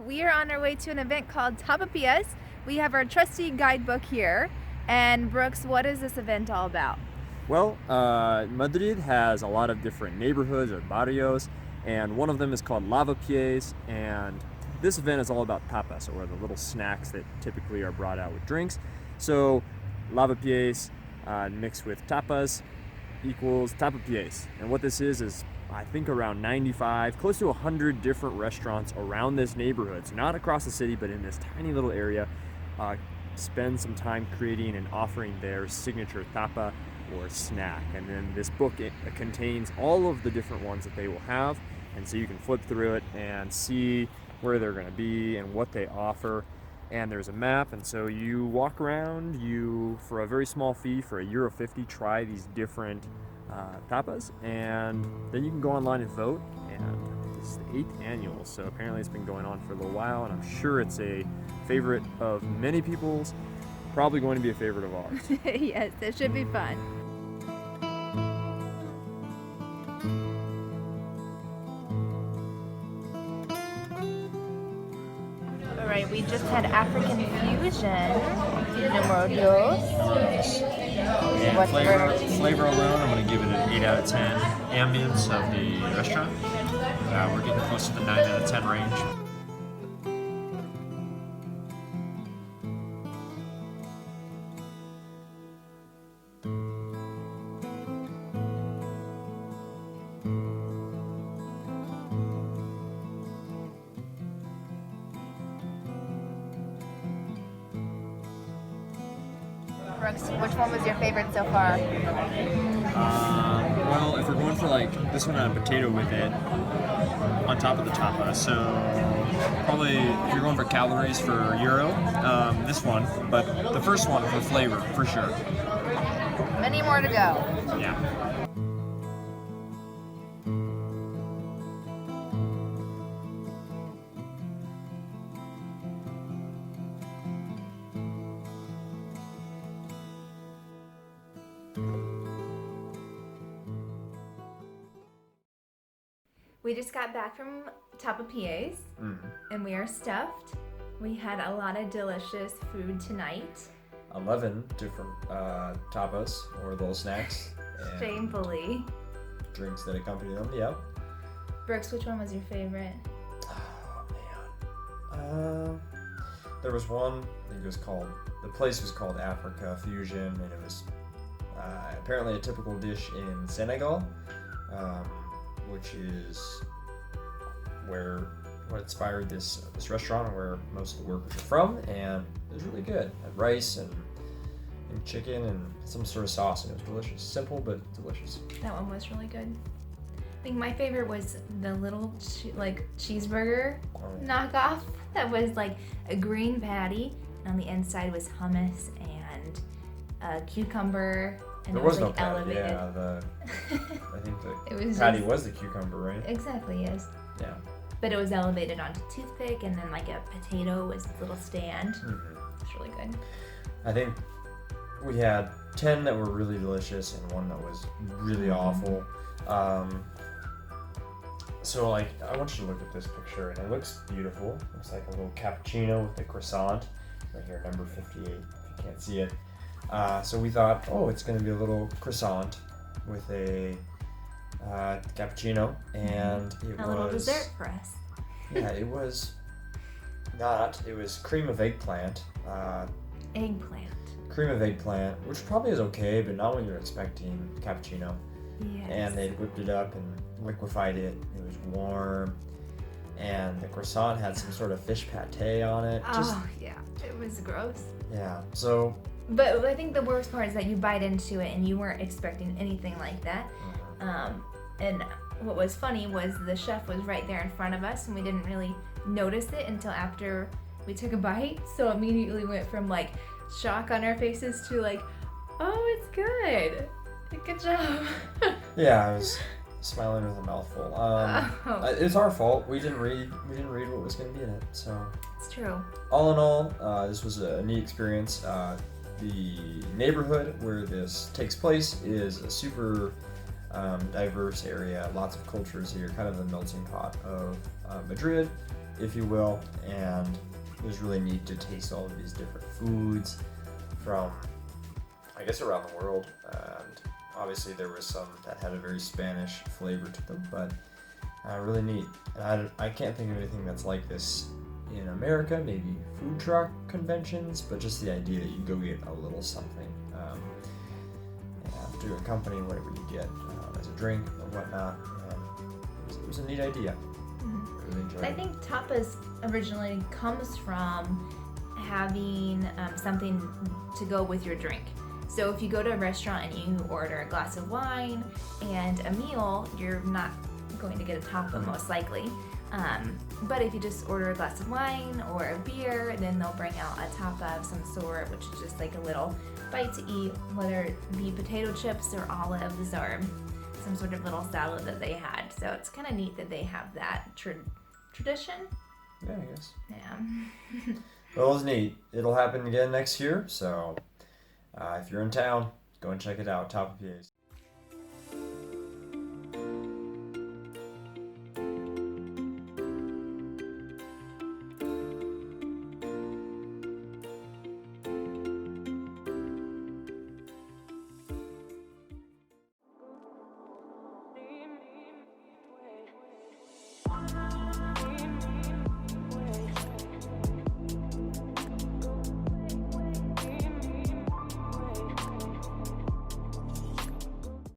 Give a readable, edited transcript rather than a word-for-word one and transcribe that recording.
We are on our way to an event called Tapapiés. We have our trusty guidebook here. And Brooks, what is this event all about? Well, Madrid has a lot of different neighborhoods or barrios, and one of them is called Lavapiés, and this event is all about tapas, or the little snacks that typically are brought out with drinks. So Lavapiés mixed with tapas equals Tapapiés. And what this is I think around 95, close to 100 different restaurants around this neighborhood. So not across the city, but in this tiny little area, spend some time creating and offering their signature tapa or snack. And then this book, it contains all of the different ones that they will have. And so you can flip through it and see where they're gonna be and what they offer. And there's a map, and so you walk around, for a very small fee, for €1.50, try these different tapas, and then you can go online and vote. And this is the 8th annual, so apparently it's been going on for a little while, and I'm sure it's a favorite of many people's, probably going to be a favorite of ours. Yes, it should be fun. All right, we just had African fusion. Numero dos. And flavor alone, I'm going to give it an 8 out of 10. Ambience of the restaurant, we're getting close to the 9 out of 10 range. Brooks, which one was your favorite so far? Well, if we're going for like this one, a potato with it on top of the tapa, so probably if you're going for calories for euro, this one, but the first one for flavor, for sure. Many more to go. Yeah. We just got back from Tapapiés, and we are stuffed. We had a lot of delicious food tonight. 11 different tapas, or little snacks. And Shamefully. drinks that accompany them, yeah. Brooks, which one was your favorite? Oh, man. There was one, I think the place was called Africa Fusion, and it was apparently a typical dish in Senegal. Which is what inspired this restaurant, where most of the workers are from, and it was really good. It had rice and chicken and some sort of sauce, and it was delicious. Simple but delicious. That one was really good. I think my favorite was the little cheeseburger knockoff that was like a green patty, and on the inside was hummus and a cucumber. And there it was no like patty. elevated. Yeah, I think the It was patty just- was the cucumber, right? Exactly, yes. Yeah. But it was elevated onto toothpick, and then like a potato was a little stand. Mm-hmm. It's really good. I think we had 10 that were really delicious and one that was really awful. So like, I want you to look at this picture, and it looks beautiful. It looks like a little cappuccino with a croissant right here, number 58, if you can't see it. So we thought, it's going to be a little croissant with a cappuccino, and it was a little dessert for us. Yeah, it was not. It was cream of eggplant. Eggplant. Cream of eggplant, which probably is okay, but not when you're expecting cappuccino. Yes. And they'd whipped it up and liquefied it. It was warm, and the croissant had some sort of fish pate on it. Yeah, it was gross. Yeah. So. But I think the worst part is that you bite into it and you weren't expecting anything like that. And what was funny was the chef was right there in front of us, and we didn't really notice it until after we took a bite. So immediately went from like shock on our faces to like, oh, it's good. Good job. Yeah, I was smiling with a mouthful. It's our fault. We didn't read what was going to be in it. So it's true. All in all, this was a neat experience. The neighborhood where this takes place is a super diverse area, lots of cultures here, kind of the melting pot of Madrid. if you will, and it was really neat to taste all of these different foods from, I guess, around the world. And obviously there were some that had a very Spanish flavor to them, but really neat. And I can't think of anything that's like this in America, maybe food truck conventions, but just the idea that you go get a little something to accompany whatever you get as a drink or whatnot. And it was a neat idea. I really enjoyed it. I think tapas originally comes from having something to go with your drink. So if you go to a restaurant and you order a glass of wine and a meal, you're not going to get a tapa most likely. But if you just order a glass of wine or a beer, then they'll bring out a tapa of some sort, which is just like a little bite to eat, whether it be potato chips or olives or some sort of little salad that they had. So it's kind of neat that they have that tradition. Yeah, I guess. Yeah. Well, it was neat. It'll happen again next year, so if you're in town, go and check it out, Tapapiés.